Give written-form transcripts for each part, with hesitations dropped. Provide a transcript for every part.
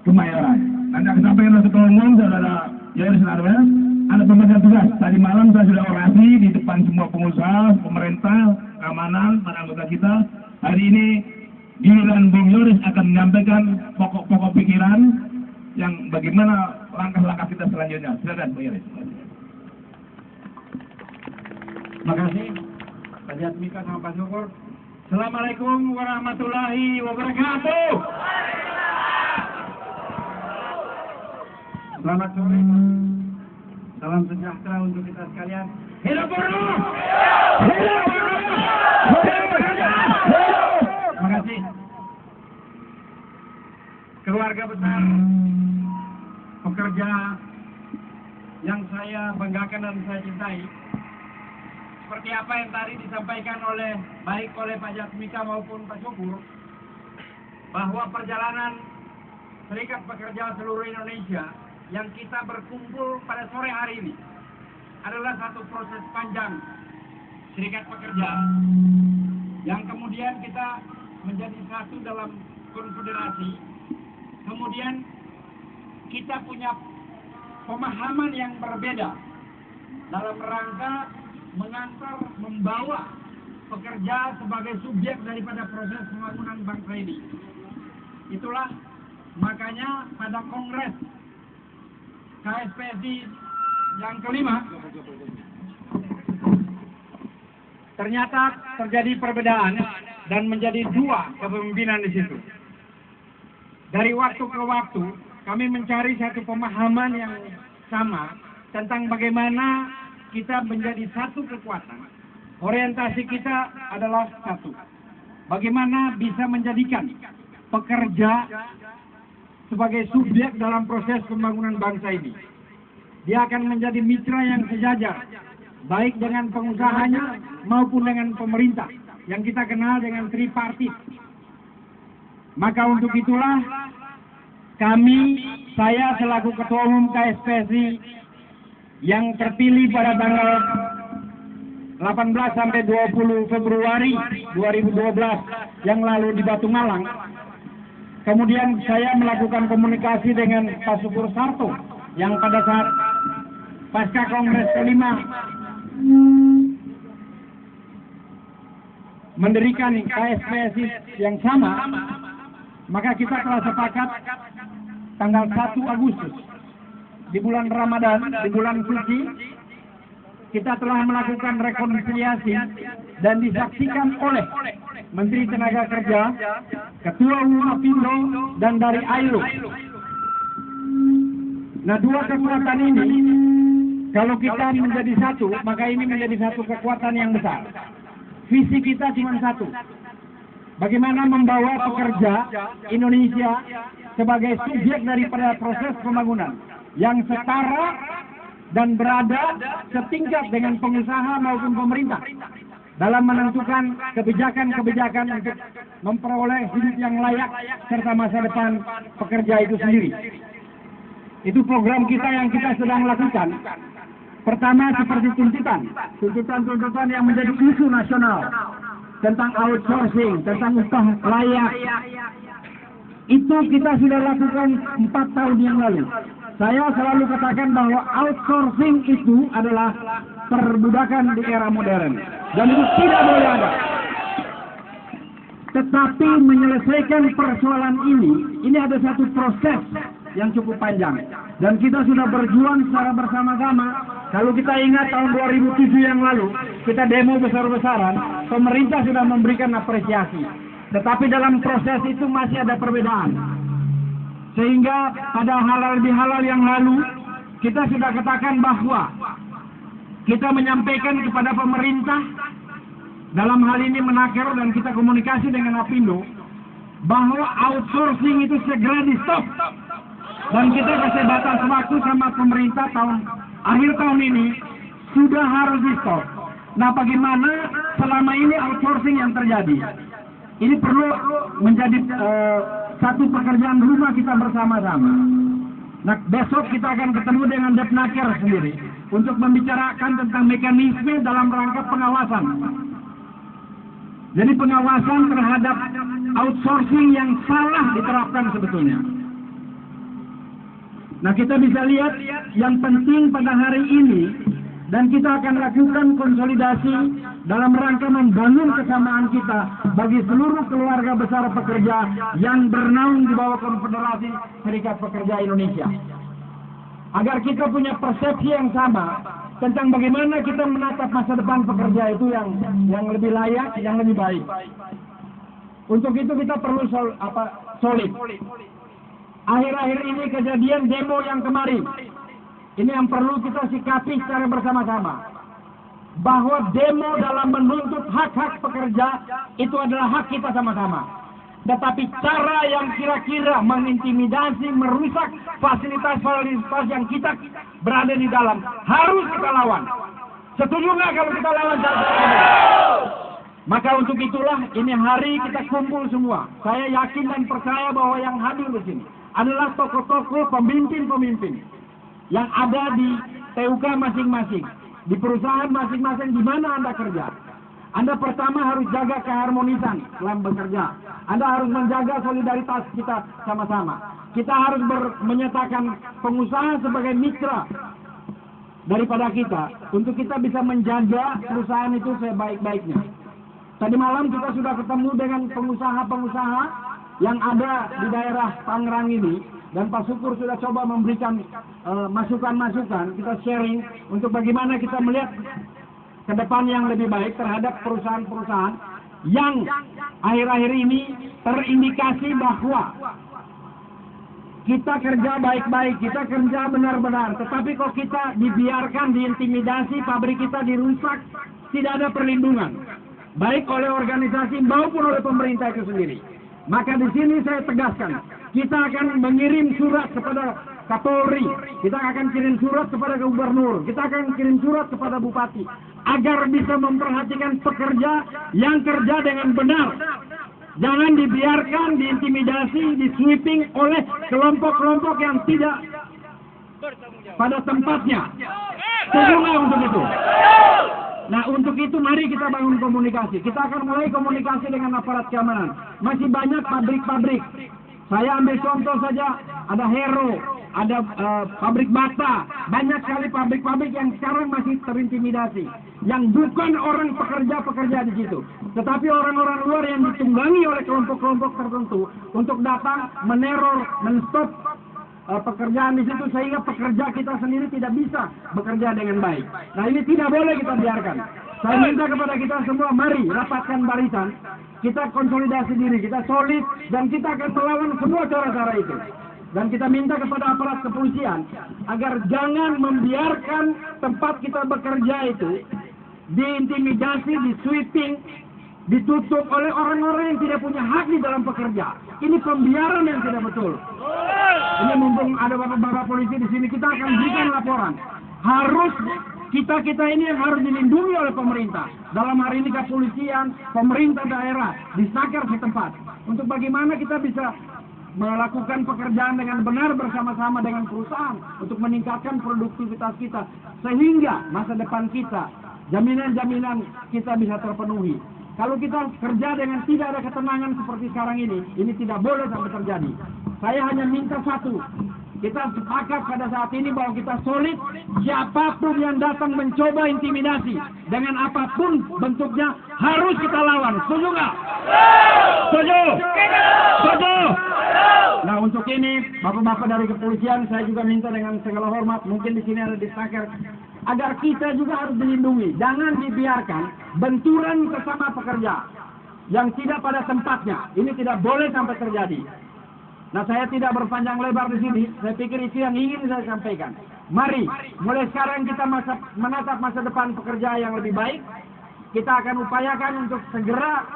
Kemayoran. Nanti akan sampaikan oleh Ketua Umum Saudara Yoris Narwel. Ada pembagian tugas. Tadi malam saya sudah orasi di depan semua pengusaha, pemerintah, keamanan, para anggota kita. Hari ini giliran Bung Yoris akan menyampaikan pokok-pokok pikiran yang bagaimana langkah-langkah kita selanjutnya. Silakan Bung Yoris. Terima kasih Pak Jatmika sama Pak Syukur. Assalamualaikum warahmatullahi wabarakatuh. Selamat sore. Salam sejahtera untuk kita sekalian. Hidup buruh! Hidup buruh! Hidup pekerja! Hidup! Terima kasih. Keluarga besar pekerja yang saya banggakan dan saya cintai. Seperti apa yang tadi disampaikan baik oleh Pak Jatmika maupun Pak Syukur, bahwa perjalanan Serikat Pekerja seluruh Indonesia yang kita berkumpul pada sore hari ini adalah satu proses panjang Serikat Pekerja yang kemudian kita menjadi satu dalam konfederasi. Kemudian kita punya pemahaman yang berbeda dalam rangka membawa pekerja sebagai subjek daripada proses pembangunan bangsa ini. Itulah makanya pada Kongres KSPSI yang kelima ternyata terjadi perbedaan dan menjadi dua kepemimpinan di situ. Dari waktu ke waktu kami mencari satu pemahaman yang sama tentang bagaimana kita menjadi satu kekuatan. Orientasi kita adalah satu. Bagaimana bisa menjadikan pekerja sebagai subjek dalam proses pembangunan bangsa ini. Dia akan menjadi mitra yang sejajar, baik dengan pengusahanya maupun dengan pemerintah, yang kita kenal dengan tripartit. Maka untuk itulah saya selaku Ketua Umum KSPSI yang terpilih pada tanggal 18 sampai 20 Februari 2012 yang lalu di Batu Malang. Kemudian saya melakukan komunikasi dengan Pak Syukur Sarto yang pada saat pasca Kongres kelima mendirikan KSPSI yang sama, maka kita telah sepakat tanggal 1 Agustus di bulan Ramadan, di bulan suci, kita telah melakukan rekonsiliasi dan disaksikan oleh Menteri Tenaga Kerja, Ketua Umum Apindo, dan dari AILO. Nah, dua kekuatan ini, kalau kita menjadi satu, maka ini menjadi satu kekuatan yang besar. Visi kita cuma satu. Bagaimana membawa pekerja Indonesia sebagai subjek daripada proses pembangunan yang setara dan berada setingkat dengan pengusaha maupun pemerintah dalam menentukan kebijakan-kebijakan untuk memperoleh hidup yang layak serta masa depan pekerja itu sendiri. Itu program kita yang kita sedang lakukan. Pertama, seperti tuntutan yang menjadi isu nasional tentang outsourcing, tentang upah layak. Itu kita sudah lakukan 4 tahun yang lalu. Saya selalu katakan bahwa outsourcing itu adalah perbudakan di era modern. Dan itu tidak boleh ada. Tetapi menyelesaikan persoalan ini ada satu proses yang cukup panjang. Dan kita sudah berjuang secara bersama-sama. Kalau kita ingat tahun 2007 yang lalu, kita demo besar-besaran, pemerintah sudah memberikan apresiasi. Tetapi dalam proses itu masih ada perbedaan. Sehingga pada halal yang lalu, kita sudah katakan bahwa kita menyampaikan kepada pemerintah, dalam hal ini Menaker, dan kita komunikasi dengan Apindo, bahwa outsourcing itu segera di stop. Dan kita kasih batas waktu sama pemerintah akhir tahun ini sudah harus di stop. Nah, bagaimana selama ini outsourcing yang terjadi? Ini perlu menjadi satu pekerjaan rumah kita bersama-sama. Nah, besok kita akan ketemu dengan Depnaker sendiri untuk membicarakan tentang mekanisme dalam rangka pengawasan. Jadi pengawasan terhadap outsourcing yang salah diterapkan sebetulnya. Nah, kita bisa lihat yang penting pada hari ini, dan kita akan lakukan konsolidasi dalam rangka membangun kesamaan kita bagi seluruh keluarga besar pekerja yang bernaung di bawah Konfederasi Serikat Pekerja Indonesia. Agar kita punya persepsi yang sama tentang bagaimana kita menatap masa depan pekerja itu yang lebih layak, yang lebih baik. Untuk itu kita perlu solid. Akhir-akhir ini kejadian demo yang kemarin, ini yang perlu kita sikapi secara bersama-sama. Bahwa demo dalam menuntut hak-hak pekerja itu adalah hak kita sama-sama. Tetapi cara yang kira-kira mengintimidasi, merusak fasilitas-fasilitas yang kita berada di dalam, harus kita lawan. Setuju nggak kalau kita lawan cara seperti ini? Maka untuk itulah ini hari kita kumpul semua. Saya yakin dan percaya bahwa yang hadir di sini adalah tokoh-tokoh pemimpin-pemimpin yang ada di TUK masing-masing, di perusahaan masing-masing di mana Anda kerja. Anda pertama harus jaga keharmonisan dalam bekerja. Anda harus menjaga solidaritas kita sama-sama. Kita harus menyatakan pengusaha sebagai mitra daripada kita, untuk kita bisa menjaga perusahaan itu sebaik-baiknya. Tadi malam kita sudah ketemu dengan pengusaha-pengusaha yang ada di daerah Tangerang ini, dan Pak Syukur sudah coba memberikan masukan-masukan, kita sharing untuk bagaimana kita melihat ke depan yang lebih baik terhadap perusahaan-perusahaan yang akhir-akhir ini terindikasi bahwa kita kerja baik-baik, kita kerja benar-benar, tetapi kok kita dibiarkan, diintimidasi, pabrik kita dirusak, tidak ada perlindungan, baik oleh organisasi maupun oleh pemerintah itu sendiri. Maka di sini saya tegaskan, kita akan mengirim surat kepada Kapolri, kita akan kirim surat kepada Gubernur, kita akan kirim surat kepada Bupati, agar bisa memperhatikan pekerja yang kerja dengan benar. Jangan dibiarkan diintimidasi, disweeping oleh kelompok-kelompok yang tidak pada tempatnya. Setuju nggak untuk itu? Nah, untuk itu mari kita bangun komunikasi. Kita akan mulai komunikasi dengan aparat keamanan. Masih banyak pabrik-pabrik. Saya ambil contoh saja, ada Hero, ada pabrik bata, banyak sekali pabrik-pabrik yang sekarang masih terintimidasi, yang bukan orang pekerja-pekerja di situ, tetapi orang-orang luar yang ditunggangi oleh kelompok-kelompok tertentu untuk datang meneror, menstop pekerjaan di situ, sehingga pekerja kita sendiri tidak bisa bekerja dengan baik. Nah, ini tidak boleh kita biarkan. Saya minta kepada kita semua, mari rapatkan barisan, kita konsolidasi diri, kita solid, dan kita akan melawan semua cara-cara itu. Dan kita minta kepada aparat kepolisian agar jangan membiarkan tempat kita bekerja itu diintimidasi, disweeping, ditutup oleh orang-orang yang tidak punya hak di dalam pekerja. Ini pembiaran yang tidak betul. Ini mumpung ada bapak-bapak polisi di sini, kita akan berikan laporan. Harus kita ini yang harus dilindungi oleh pemerintah. Dalam hari ini kepolisian, pemerintah daerah, di Sakar setempat. Untuk bagaimana kita bisa melakukan pekerjaan dengan benar bersama-sama dengan perusahaan untuk meningkatkan produktivitas kita, sehingga masa depan kita, jaminan-jaminan kita bisa terpenuhi. Kalau kita kerja dengan tidak ada ketenangan seperti sekarang ini tidak boleh sampai terjadi. Saya hanya minta satu, kita sepakat pada saat ini bahwa kita solid. Siapapun yang datang mencoba intimidasi dengan apapun bentuknya harus kita lawan. Setuju nggak? Setuju? Setuju? Nah, untuk ini bapak-bapak dari kepolisian saya juga minta dengan segala hormat, mungkin di sini ada distaker, agar kita juga harus dilindungi. Jangan dibiarkan benturan sesama pekerja yang tidak pada tempatnya. Ini tidak boleh sampai terjadi. Nah, saya tidak berpanjang lebar di sini. Saya pikir itu yang ingin saya sampaikan. Mari, mulai sekarang kita menatap masa depan pekerja yang lebih baik. Kita akan upayakan untuk segera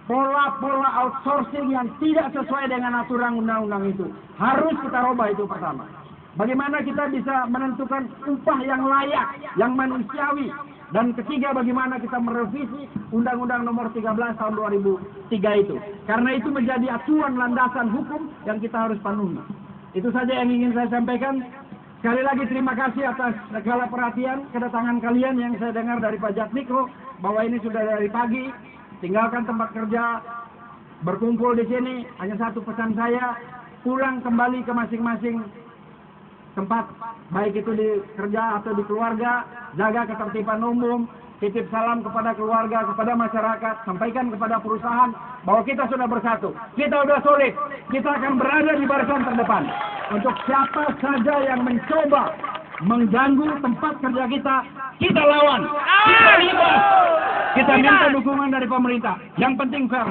pola-pola outsourcing yang tidak sesuai dengan aturan undang-undang itu. Harus kita rubah itu pertama. Bagaimana kita bisa menentukan upah yang layak, yang manusiawi. Dan ketiga, bagaimana kita merevisi Undang-Undang Nomor 13 Tahun 2003 itu. Karena itu menjadi acuan landasan hukum yang kita harus penuhi. Itu saja yang ingin saya sampaikan. Sekali lagi terima kasih atas segala perhatian kedatangan kalian yang saya dengar dari Pak Jatmiko bahwa ini sudah dari pagi. Tinggalkan tempat kerja, berkumpul di sini. Hanya satu pesan saya, pulang kembali ke masing-masing tempat, baik itu di kerja atau di keluarga, jaga ketertiban umum, titip salam kepada keluarga, kepada masyarakat, sampaikan kepada perusahaan bahwa kita sudah bersatu, kita sudah solid, kita akan berada di barisan terdepan. Untuk siapa saja yang mencoba mengganggu tempat kerja kita lawan, kita ribas, kita minta dukungan dari pemerintah. Yang penting fair.